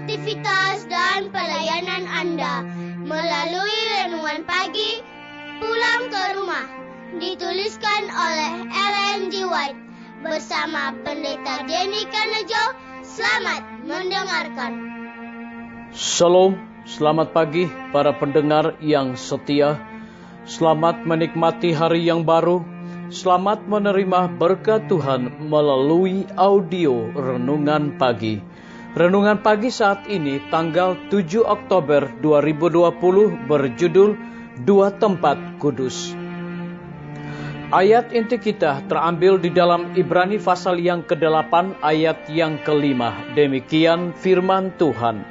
aktivitas dan pelayanan Anda melalui renungan pagi Pulang ke Rumah, dituliskan oleh Ellen G. White bersama Pendeta Jenny Kanejo. Selamat mendengarkan. Shalom, selamat pagi para pendengar yang setia. Selamat menikmati hari yang baru. Selamat menerima berkat Tuhan melalui audio Renungan Pagi. Renungan Pagi saat ini tanggal 7 Oktober 2020 berjudul Dua Tempat Kudus. Ayat inti kita terambil di dalam Ibrani pasal yang ke-8 ayat yang ke-5. Demikian firman Tuhan.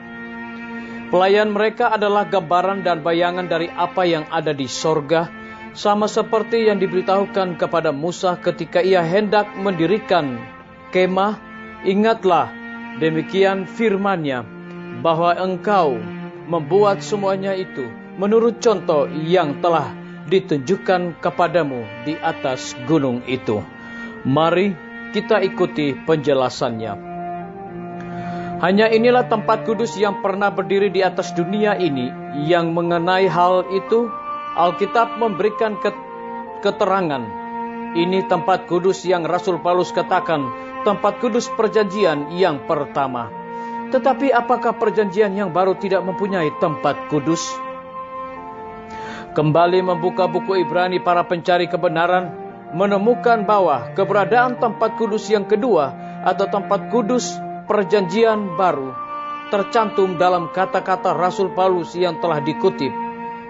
Pelayan mereka adalah gambaran dan bayangan dari apa yang ada di sorga, sama seperti yang diberitahukan kepada Musa ketika ia hendak mendirikan kemah. Ingatlah, demikian firman-Nya, bahwa engkau membuat semuanya itu menurut contoh yang telah ditunjukkan kepadamu di atas gunung itu. Mari kita ikuti penjelasannya. Hanya inilah tempat kudus yang pernah berdiri di atas dunia ini. Yang mengenai hal itu, Alkitab memberikan keterangan. Ini tempat kudus yang Rasul Paulus katakan, tempat kudus perjanjian yang pertama. Tetapi apakah perjanjian yang baru tidak mempunyai tempat kudus? Kembali membuka buku Ibrani, para pencari kebenaran menemukan bahwa keberadaan tempat kudus yang kedua atau tempat kudus perjanjian baru tercantum dalam kata-kata Rasul Paulus yang telah dikutip.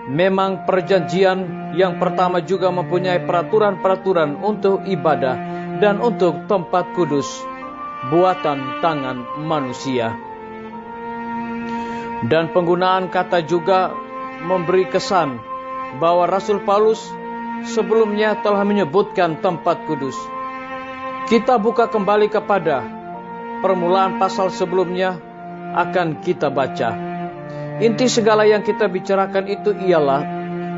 Memang perjanjian yang pertama juga mempunyai peraturan-peraturan untuk ibadah dan untuk tempat kudus buatan tangan manusia. Dan penggunaan kata juga memberi kesan bahwa Rasul Paulus sebelumnya telah menyebutkan tempat kudus. Kita buka kembali kepada permulaan pasal sebelumnya akan kita baca. Inti segala yang kita bicarakan itu ialah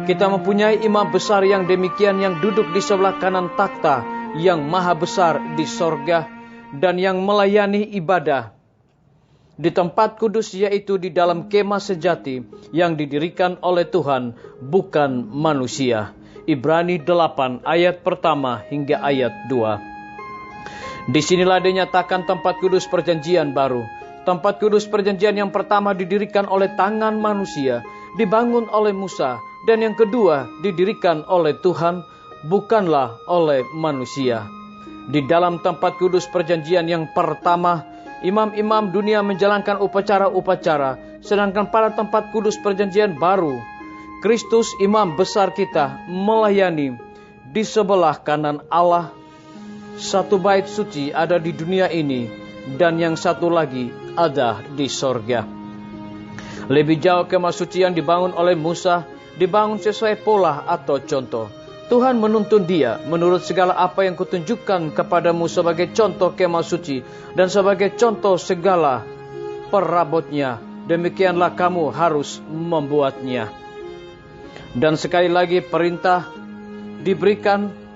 kita mempunyai imam besar yang demikian, yang duduk di sebelah kanan takhta yang maha besar di sorga dan yang melayani ibadah di tempat kudus, yaitu di dalam kemah sejati yang didirikan oleh Tuhan, bukan manusia. Ibrani 8 ayat pertama hingga ayat 2. Disinilah dinyatakan tempat kudus perjanjian baru. Tempat kudus perjanjian yang pertama didirikan oleh tangan manusia, dibangun oleh Musa, dan yang kedua didirikan oleh Tuhan, bukanlah oleh manusia. Di dalam tempat kudus perjanjian yang pertama, imam-imam dunia menjalankan upacara-upacara, sedangkan pada tempat kudus perjanjian baru, Kristus imam besar kita melayani di sebelah kanan Allah. Satu bait suci ada di dunia ini, dan yang satu lagi ada di sorga. Lebih jauh, kemah suci yang dibangun oleh Musa dibangun sesuai pola atau contoh. Tuhan menuntun dia menurut segala apa yang kutunjukkan kepadamu sebagai contoh kemah suci dan sebagai contoh segala perabotnya. Demikianlah kamu harus membuatnya. Dan sekali lagi perintah diberikan.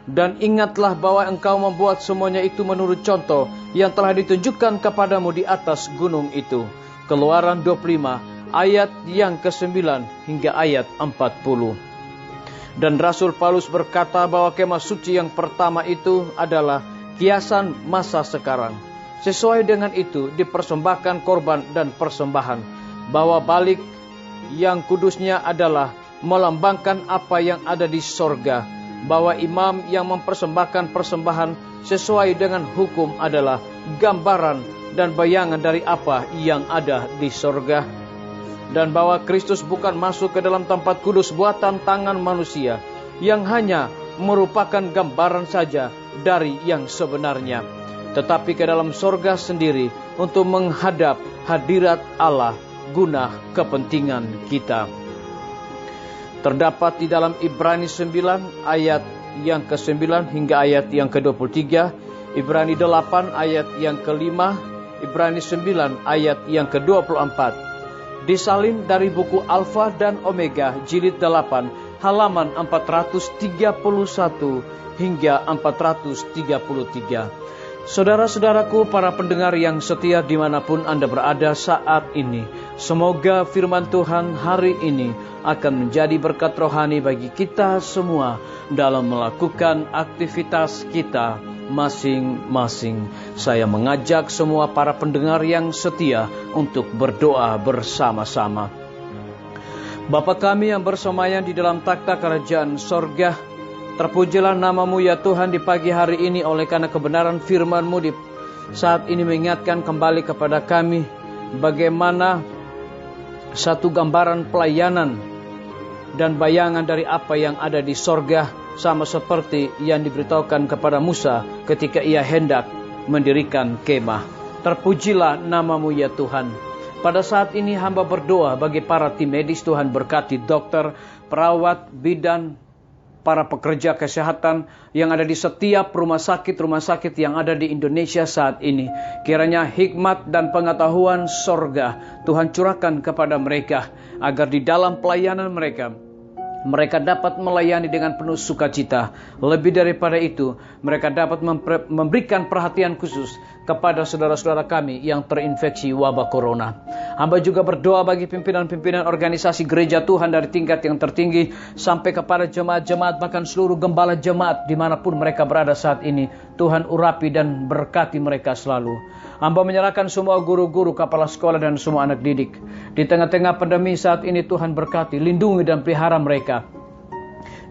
Dan ingatlah bahwa engkau membuat semuanya itu menurut contoh yang telah ditunjukkan kepadamu di atas gunung itu. Keluaran 25 ayat yang ke-9 hingga ayat 40. Dan Rasul Paulus berkata bahwa kemah suci yang pertama itu adalah kiasan masa sekarang. Sesuai dengan itu dipersembahkan korban dan persembahan. Bahwa balik yang kudusnya adalah melambangkan apa yang ada di sorga. Bahwa imam yang mempersembahkan persembahan sesuai dengan hukum adalah gambaran dan bayangan dari apa yang ada di sorga. Dan bahwa Kristus bukan masuk ke dalam tempat kudus buatan tangan manusia, yang hanya merupakan gambaran saja dari yang sebenarnya, tetapi ke dalam sorga sendiri untuk menghadap hadirat Allah guna kepentingan kita. Terdapat di dalam Ibrani 9 ayat yang ke-9 hingga ayat yang ke-23, Ibrani 8 ayat yang ke-5, Ibrani 9 ayat yang ke-24. Disalin dari buku Alfa dan Omega jilid 8 halaman 431 hingga 433. Saudara-saudaraku, para pendengar yang setia dimanapun Anda berada saat ini, semoga firman Tuhan hari ini akan menjadi berkat rohani bagi kita semua dalam melakukan aktivitas kita masing-masing. Saya mengajak semua para pendengar yang setia untuk berdoa bersama-sama. Bapa kami yang bersemayam di dalam takhta kerajaan sorga, terpujilah nama-Mu ya Tuhan di pagi hari ini, oleh karena kebenaran firman-Mu di saat ini mengingatkan kembali kepada kami bagaimana satu gambaran pelayanan dan bayangan dari apa yang ada di sorga, sama seperti yang diberitahukan kepada Musa ketika ia hendak mendirikan kemah. Terpujilah nama-Mu ya Tuhan. Pada saat ini hamba berdoa bagi para tim medis, Tuhan berkati dokter, perawat, bidan, para pekerja kesehatan yang ada di setiap rumah sakit yang ada di Indonesia saat ini. Kiranya hikmat dan pengetahuan sorga Tuhan curahkan kepada mereka, agar di dalam pelayanan mereka dapat melayani dengan penuh sukacita. Lebih daripada itu, mereka dapat memberikan perhatian khusus kepada saudara-saudara kami yang terinfeksi wabah corona. Hamba juga berdoa bagi pimpinan-pimpinan organisasi gereja Tuhan dari tingkat yang tertinggi sampai kepada jemaat-jemaat, bahkan seluruh gembala jemaat dimanapun mereka berada saat ini. Tuhan urapi dan berkati mereka selalu. Hamba menyerahkan semua guru-guru, kepala sekolah dan semua anak didik. Di tengah-tengah pandemi saat ini, Tuhan berkati, lindungi dan pelihara mereka.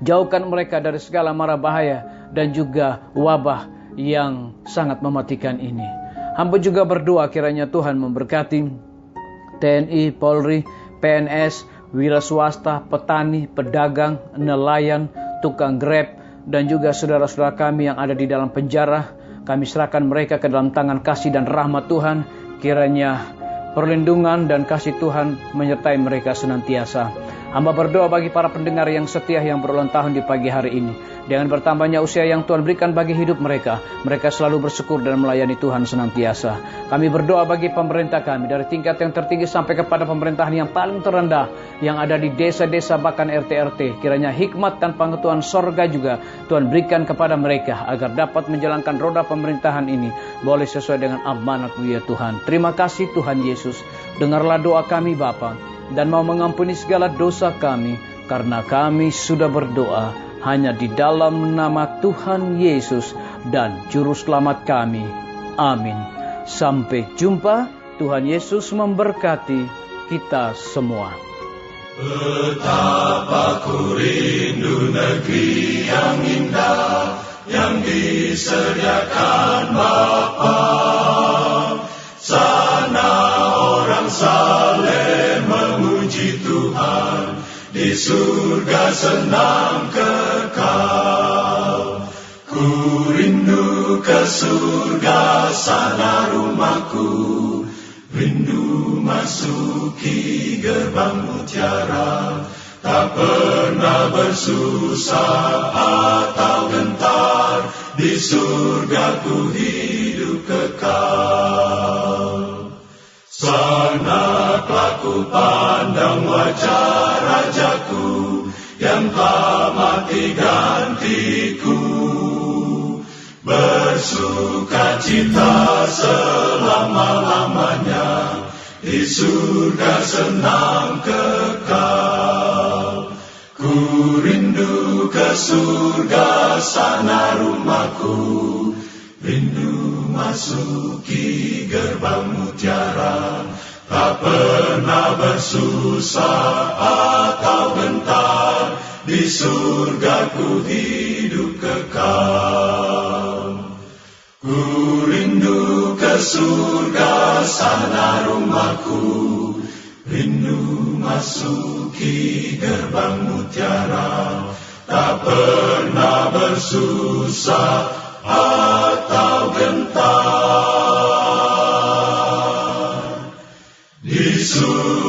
Jauhkan mereka dari segala mara bahaya dan juga wabah yang sangat mematikan ini. Hamba juga berdoa kiranya Tuhan memberkati TNI, Polri, PNS, wira swasta, petani, pedagang, nelayan, tukang Grab, dan juga saudara-saudara kami yang ada di dalam penjara. Kami serahkan mereka ke dalam tangan kasih dan rahmat Tuhan. Kiranya perlindungan dan kasih Tuhan menyertai mereka senantiasa. Hamba berdoa bagi para pendengar yang setia yang berulang tahun di pagi hari ini. Dengan bertambahnya usia yang Tuhan berikan bagi hidup mereka, mereka selalu bersyukur dan melayani Tuhan senantiasa. Kami berdoa bagi pemerintah kami, dari tingkat yang tertinggi sampai kepada pemerintahan yang paling terendah, yang ada di desa-desa bahkan RT-RT. Kiranya hikmat dan pengetahuan sorga juga Tuhan berikan kepada mereka, agar dapat menjalankan roda pemerintahan ini boleh sesuai dengan amanat-Mu ya Tuhan. Terima kasih Tuhan Yesus. Dengarlah doa kami Bapa, dan mau mengampuni segala dosa kami, karena kami sudah berdoa hanya di dalam nama Tuhan Yesus dan Juru Selamat kami. Amin. Sampai jumpa. Tuhan Yesus memberkati kita semua. Betapa ku rindu negeri yang indah yang disediakan Bapa. Sana orang saleh memuji Tuhan, di surga senang kekal. Ku rindu ke surga, sana rumahku, rindu masuki gerbang mutiara. Tak pernah bersusah atau gentar, di surga ku hidup kekal. Sana ku pandang wajah Rajaku yang telah mati gantiku. Bersukacita selama-lamanya, di surga senang kekal. Ku rindu ke surga, sana rumahku, rindu masuki gerbang mutiara. Tak pernah bersusah atau gentar, di surga ku hidup kekal. Ku rindu ke surga, sana rumahku, rindu masuki gerbang mutiara. Tak pernah bersusah atau gentar, di surga